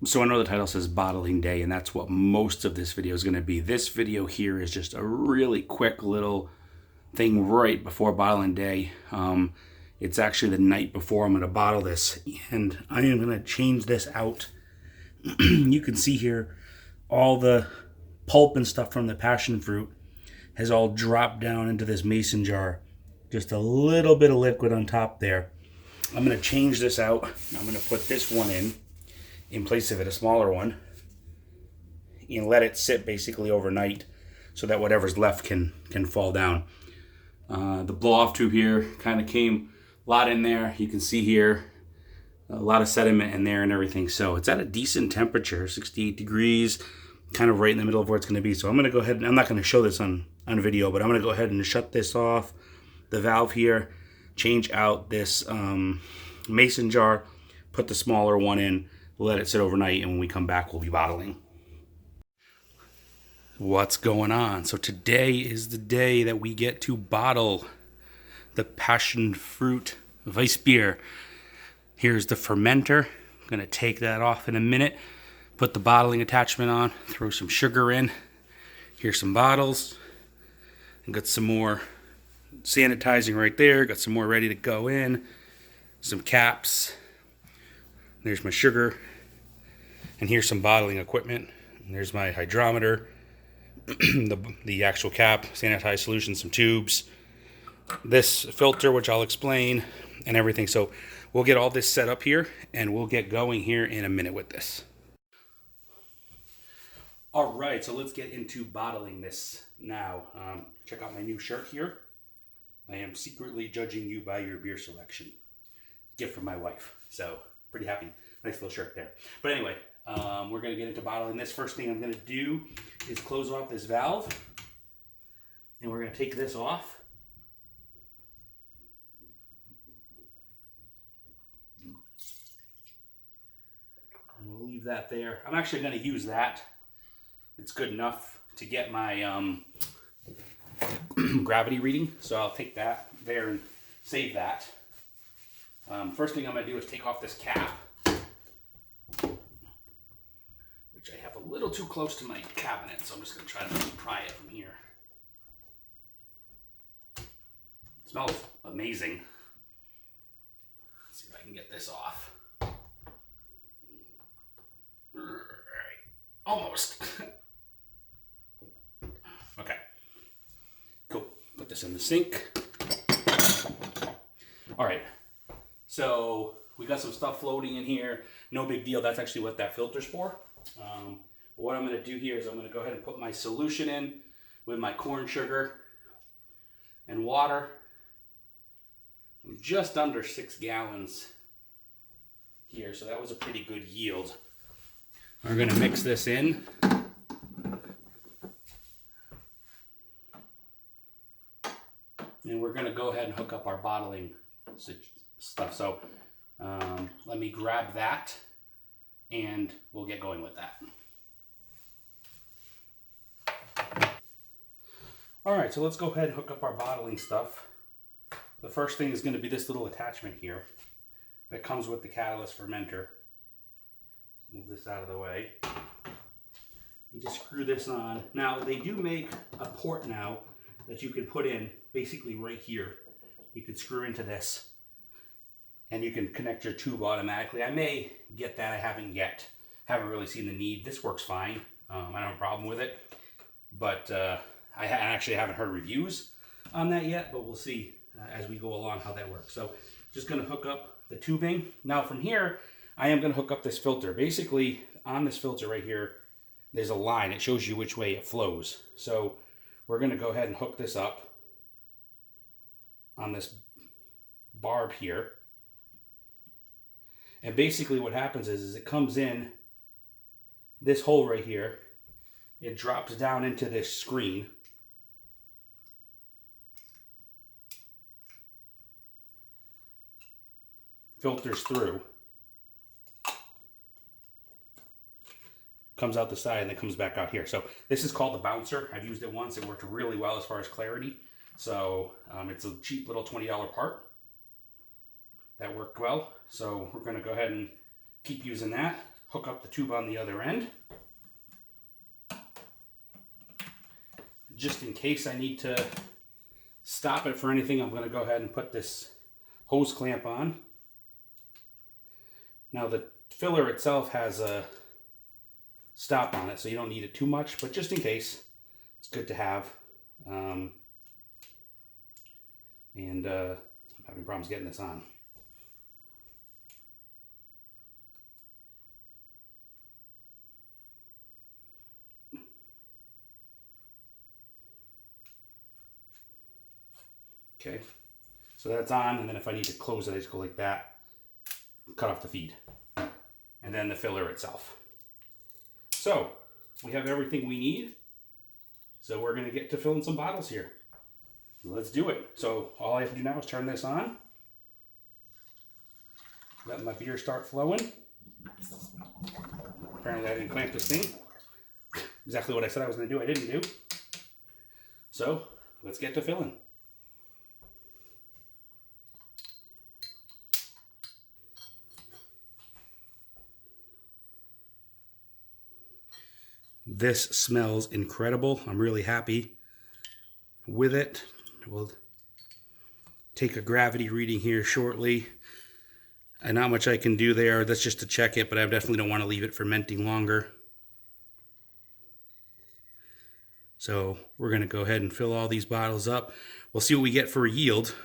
So I know the title says bottling day, and that's what most of this video is going to be. This video here is just a really quick little thing right before bottling day. It's actually the night before I'm going to bottle this, and I am going to change this out. You can see here all the pulp and stuff from the passion fruit has all dropped down into this mason jar. Just a little bit of liquid on top there. I'm going to change this out. I'm going to put this one in place of it, a smaller one, and let it sit basically overnight so that whatever's left can fall down. The blow-off tube here kind of came a lot in there. You can see here a lot of sediment in there and everything. So it's at a decent temperature, 68 degrees, kind of right in the middle of where it's going to be. So I'm going to go ahead and I'm not going to show this on video, but I'm going to go ahead and shut this off, the valve here, change out this mason jar, put the smaller one in, let it sit overnight, and when we come back, we'll be bottling. What's going on? So today is the day that we get to bottle the Passionfruit Weissbier. Here's the fermenter. I'm going to take that off in a minute, put the bottling attachment on, throw some sugar in. Here's some bottles. And got some more sanitizing right there. Got some more ready to go in. Some caps. There's my sugar. And here's some bottling equipment. And there's my hydrometer, the actual cap, sanitized solution, some tubes, this filter, which I'll explain, and everything. So we'll get all this set up here, and we'll get going here in a minute with this. All right, so let's get into bottling this now. Check out my new shirt here. I am secretly judging you by your beer selection. Gift from my wife. So pretty happy. Nice little shirt there. But anyway, we're going to get into bottling this. First thing I'm going to do is close off this valve. And we're going to take this off. And we'll leave that there. I'm actually going to use that. It's good enough to get my gravity reading. So I'll take that there and save that. First thing I'm going to do is take off this cap, which I have a little too close to my cabinet, so I'm just going to try to pry it from here. It smells amazing. Let's see if I can get this off. Almost. Okay. Cool. Put this in the sink. All right. So we got some stuff floating in here. No big deal. That's actually what that filter's for. What I'm going to do here is I'm going to go ahead and put my solution in with my corn sugar and water. Just under 6 gallons here, so that was a pretty good yield. We're going to mix this in. And we're going to go ahead and hook up our bottling stuff. So let me grab that and we'll get going with that. All right, so let's go ahead and hook up our bottling stuff. The first thing is going to be this little attachment here that comes with the catalyst fermenter. Move this out of the way. You just screw this on. Now, they do make a port now that you can put in basically right here. You can screw into this and you can connect your tube automatically. I may get that. I haven't yet. Haven't really seen the need. This works fine. I don't have a problem with it. But I actually haven't heard reviews on that yet, but we'll see as we go along how that works. So just going to hook up the tubing. Now from here, I am going to hook up this filter. Basically, on this filter right here, there's a line. It shows you which way it flows. So we're going to go ahead and hook this up on this barb here. And basically what happens is it comes in this hole right here. It drops down into this screen. Filters through. Comes out the side and then comes back out here. So this is called the bouncer. I've used it once. It worked really well as far as clarity. So it's a cheap little $20 part. That worked well. So we're going to go ahead and keep using that. hook up the tube on the other end. Just in case I need to stop it for anything, I'm going to go ahead and put this hose clamp on. Now the filler itself has a stop on it, so you don't need it too much, but just in case, it's good to have. I'm having problems getting this on. Okay, so that's on, and then if I need to close it, I just go like that, cut off the feed, and then the filler itself. So we have everything we need. So we're going to get to filling some bottles here. Let's do it. So all I have to do now is turn this on, let my beer start flowing. Apparently I didn't clamp this thing. Exactly what I said I was going to do, I didn't do. So let's get to filling. This smells incredible. I'm really happy with it. We'll take a gravity reading here shortly. And not much I can do there. That's just to check it, but I definitely don't want to leave it fermenting longer. So we're going to go ahead and fill all these bottles up. We'll see what we get for a yield.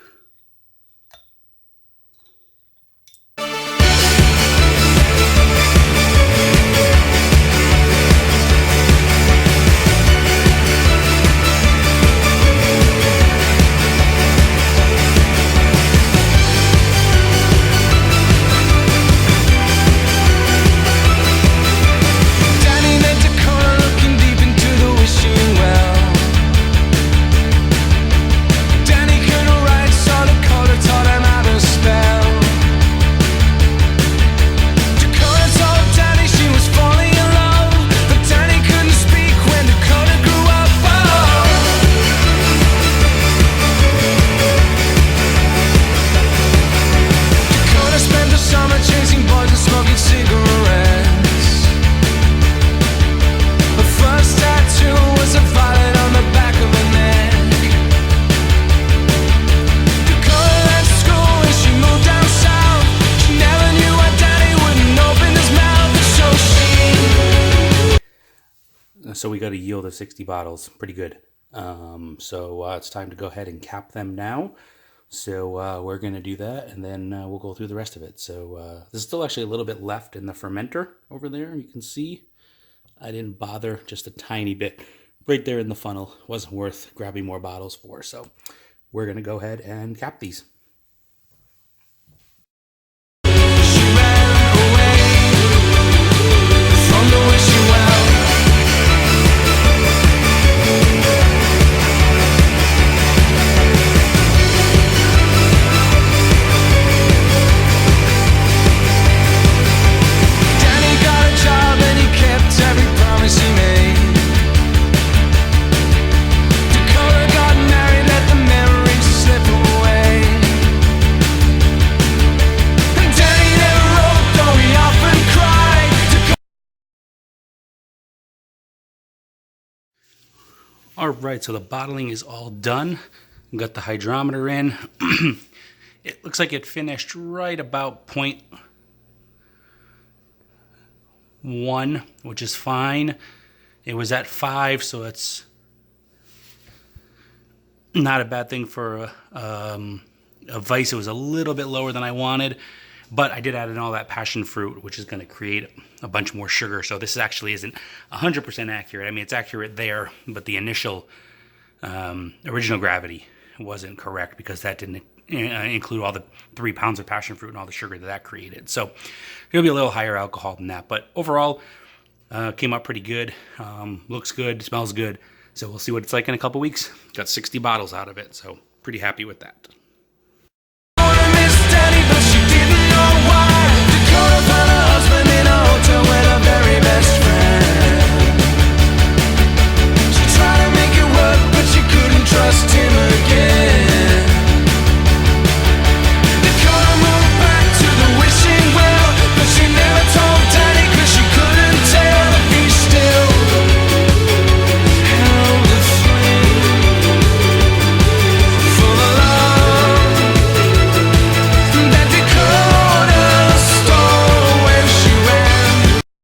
So we got a yield of 60 bottles, pretty good. It's time to go ahead and cap them now. So we're going to do that, and then we'll go through the rest of it. So there's still actually a little bit left in the fermenter over there. You can see I didn't bother, just a tiny bit right there in the funnel. Wasn't worth grabbing more bottles for. So we're going to go ahead and cap these. All right, so the bottling is all done. Got the hydrometer in. It looks like it finished right about 0.1, which is fine. It was at 5, so it's not a bad thing for a Weiss. It was a little bit lower than I wanted, but I did add in all that passion fruit, which is going to create a bunch more sugar. So this actually isn't 100% accurate. I mean, it's accurate there, but the initial original gravity wasn't correct because that didn't include all the 3 pounds of passion fruit and all the sugar that created. So it'll be a little higher alcohol than that. But overall, came out pretty good. Looks good, smells good. So we'll see what it's like in a couple weeks. Got 60 bottles out of it, so pretty happy with that.